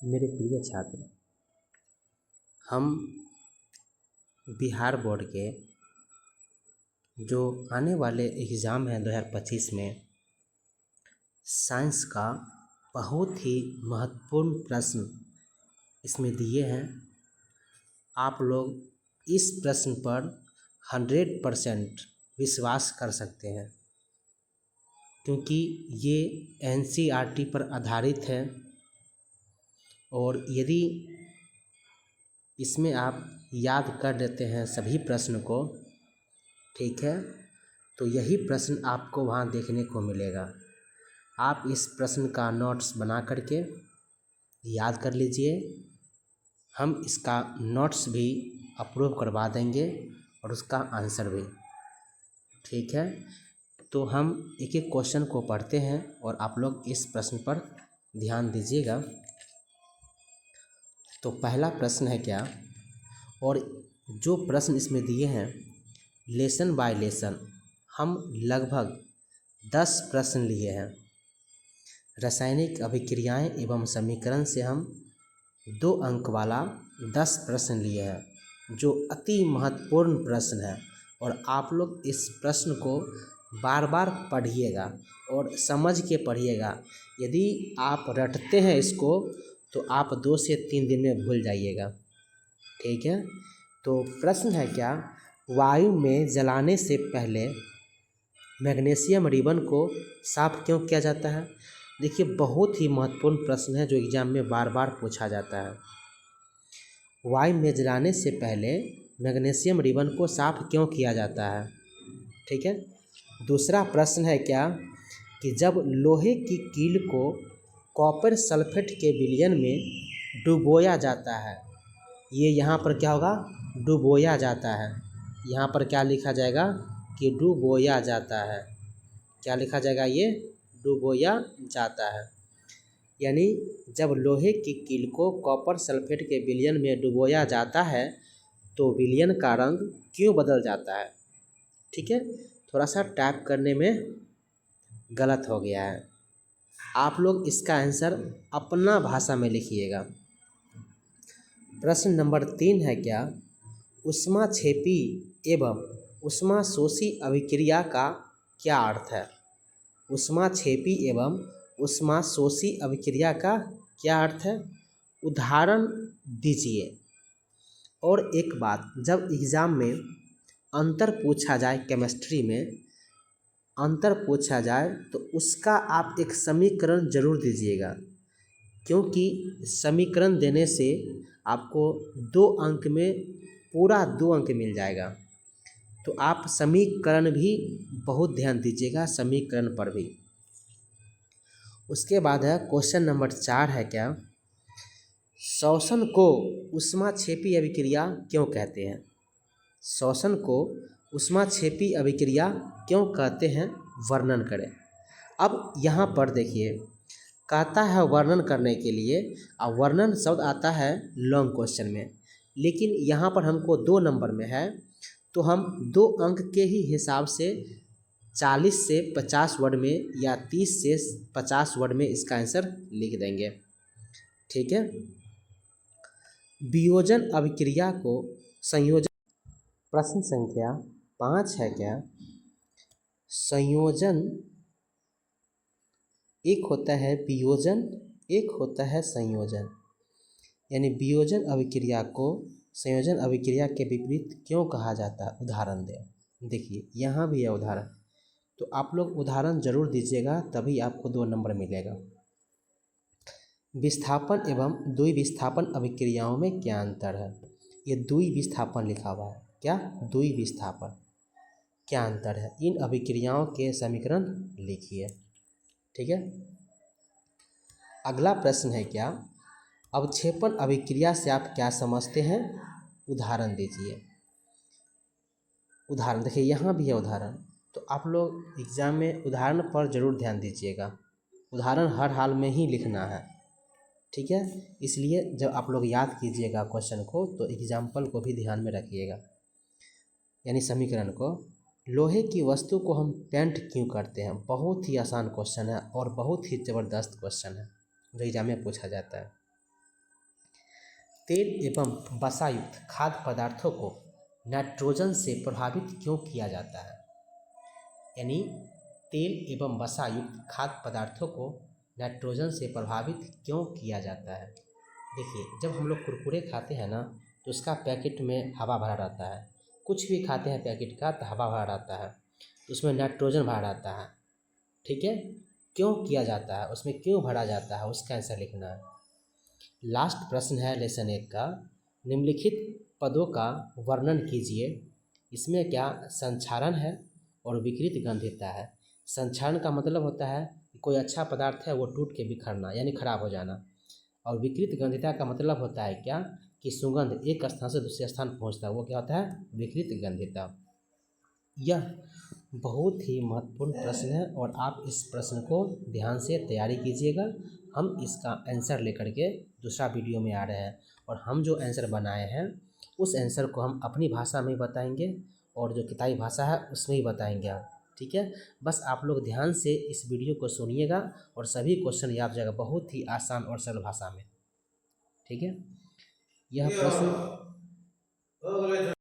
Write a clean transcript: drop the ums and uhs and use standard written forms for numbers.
मेरे प्रिय छात्र, हम बिहार बोर्ड के जो आने वाले एग्ज़ाम हैं 2025 में साइंस का बहुत ही महत्वपूर्ण प्रश्न इसमें दिए हैं। आप लोग इस प्रश्न पर 100% विश्वास कर सकते हैं, क्योंकि ये एनसीईआरटी पर आधारित है और यदि इसमें आप याद कर लेते हैं सभी प्रश्न को, ठीक है, तो यही प्रश्न आपको वहाँ देखने को मिलेगा। आप इस प्रश्न का नोट्स बना करके याद कर लीजिए। हम इसका नोट्स भी अप्रूव करवा देंगे और उसका आंसर भी, ठीक है। तो हम एक एक क्वेश्चन को पढ़ते हैं और आप लोग इस प्रश्न पर ध्यान दीजिएगा। तो पहला प्रश्न है क्या, और जो प्रश्न इसमें दिए हैं लेसन बाय लेसन हम लगभग 10 प्रश्न लिए हैं। रासायनिक अभिक्रियाएं एवं समीकरण से हम 2 अंक वाला 10 प्रश्न लिए हैं, जो अति महत्वपूर्ण प्रश्न है। और आप लोग इस प्रश्न को बार बार पढ़िएगा और समझ के पढ़िएगा। यदि आप रटते हैं इसको तो आप 2 से 3 दिन में भूल जाइएगा, ठीक है। तो प्रश्न है क्या, वायु में जलाने से पहले मैग्नीशियम रिबन को साफ क्यों किया जाता है। देखिए, बहुत ही महत्वपूर्ण प्रश्न है जो एग्जाम में बार बार पूछा जाता है। वायु में जलाने से पहले मैग्नीशियम रिबन को साफ क्यों किया जाता है, ठीक है। दूसरा प्रश्न है क्या, कि जब लोहे की कील को कॉपर सल्फेट के विलयन में डुबोया जाता है, ये यहाँ पर क्या होगा, डुबोया जाता है। यहाँ पर क्या लिखा जाएगा कि डुबोया जाता है। क्या लिखा जाएगा, ये डुबोया जाता है। यानी जब लोहे की कील को कॉपर सल्फेट के विलयन में डुबोया जाता है तो विलयन का रंग क्यों बदल जाता है, ठीक है। थोड़ा सा टाइप करने में गलत हो गया है। आप लोग इसका आंसर अपना भाषा में लिखिएगा। प्रश्न नंबर 3 है क्या, ऊष्माक्षेपी एवं ऊष्माशोषी अभिक्रिया का क्या अर्थ है। ऊष्माक्षेपी एवं ऊष्माशोषी अभिक्रिया का क्या अर्थ है, उदाहरण दीजिए। और एक बात, जब एग्ज़ाम में अंतर पूछा जाए, केमिस्ट्री में अंतर पूछा जाए तो उसका आप एक समीकरण जरूर दीजिएगा, क्योंकि समीकरण देने से आपको 2 अंक में पूरा 2 अंक मिल जाएगा। तो आप समीकरण भी बहुत ध्यान दीजिएगा, समीकरण पर भी। उसके बाद है क्वेश्चन नंबर 4 है क्या, श्वसन को ऊष्माक्षेपी अभिक्रिया क्यों कहते हैं। श्वसन को ऊष्माक्षेपी अभिक्रिया क्यों कहते हैं, वर्णन करें। अब यहाँ पर देखिए, कहता है वर्णन करने के लिए, और वर्णन शब्द आता है लॉन्ग क्वेश्चन में, लेकिन यहाँ पर हमको 2 नंबर में है, तो हम 2 अंक के ही हिसाब से 40 से 50 वर्ड में या 30 से 50 वर्ड में इसका आंसर लिख देंगे, ठीक है। वियोजन अभिक्रिया को संयोजन, प्रश्न संख्या 5 है क्या, संयोजन एक होता है वियोजन, एक होता है संयोजन। यानी वियोजन अभिक्रिया को संयोजन अभिक्रिया के विपरीत क्यों कहा जाता है, उदाहरण दें। देखिए, यहाँ भी है उदाहरण, तो आप लोग उदाहरण जरूर दीजिएगा, तभी आपको 2 नंबर मिलेगा। विस्थापन एवं द्विविस्थापन अभिक्रियाओं में क्या अंतर है। ये द्विविस्थापन लिखा हुआ है, क्या द्विविस्थापन, क्या अंतर है। इन अभिक्रियाओं के समीकरण लिखिए, ठीक है। अगला प्रश्न है क्या, अवक्षेपण अभिक्रिया से आप क्या समझते हैं, उदाहरण दीजिए। उदाहरण देखिए, यहाँ भी है उदाहरण, तो आप लोग एग्जाम में उदाहरण पर जरूर ध्यान दीजिएगा। उदाहरण हर हाल में ही लिखना है, ठीक है। इसलिए जब आप लोग याद कीजिएगा क्वेश्चन को तो एग्जाम्पल को भी ध्यान में रखिएगा, यानी समीकरण को। लोहे की वस्तु को हम पेंट क्यों करते हैं, बहुत ही आसान क्वेश्चन है और बहुत ही ज़बरदस्त क्वेश्चन है जो एग्जाम में पूछा जाता है। तेल एवं वसायुक्त खाद्य पदार्थों को नाइट्रोजन से प्रभावित क्यों किया जाता है? यानी तेल एवं वसायुक्त खाद्य पदार्थों को नाइट्रोजन से प्रभावित क्यों किया जाता है? देखिए, जब हम लोग कुरकुरे खाते हैं ना, तो उसका पैकेट में हवा भरा रहता है। कुछ भी खाते हैं पैकेट का तो हवा भरा रहता है, तो उसमें नाइट्रोजन भरा रहता है। ठीक है, क्यों किया जाता है, उसमें क्यों भरा जाता है, उसका आंसर लिखना है। लास्ट प्रश्न है लेसन 1 का, निम्नलिखित पदों का वर्णन कीजिए। इसमें क्या संक्षारण है और विकृत गंधिता है। संक्षारण का मतलब होता है कि कोई अच्छा पदार्थ है वो टूट के बिखरना यानी खराब हो जाना, और विकृत गंधिता का मतलब होता है क्या कि सुगंध एक स्थान से दूसरे स्थान पहुंचता है, वो क्या होता है, विकृत गंधिता। यह बहुत ही महत्वपूर्ण प्रश्न है और आप इस प्रश्न को ध्यान से तैयारी कीजिएगा। हम इसका आंसर लेकर के दूसरा वीडियो में आ रहे हैं, और हम जो आंसर बनाए हैं उस आंसर को हम अपनी भाषा में बताएंगे और जो किताबी भाषा है उसमें ही बताएंगे हम। ठीक है, बस आप लोग ध्यान से इस वीडियो को सुनिएगा और सभी क्वेश्चन याद जाएगा बहुत ही आसान और सरल भाषा में। ठीक है, यह प्रश्न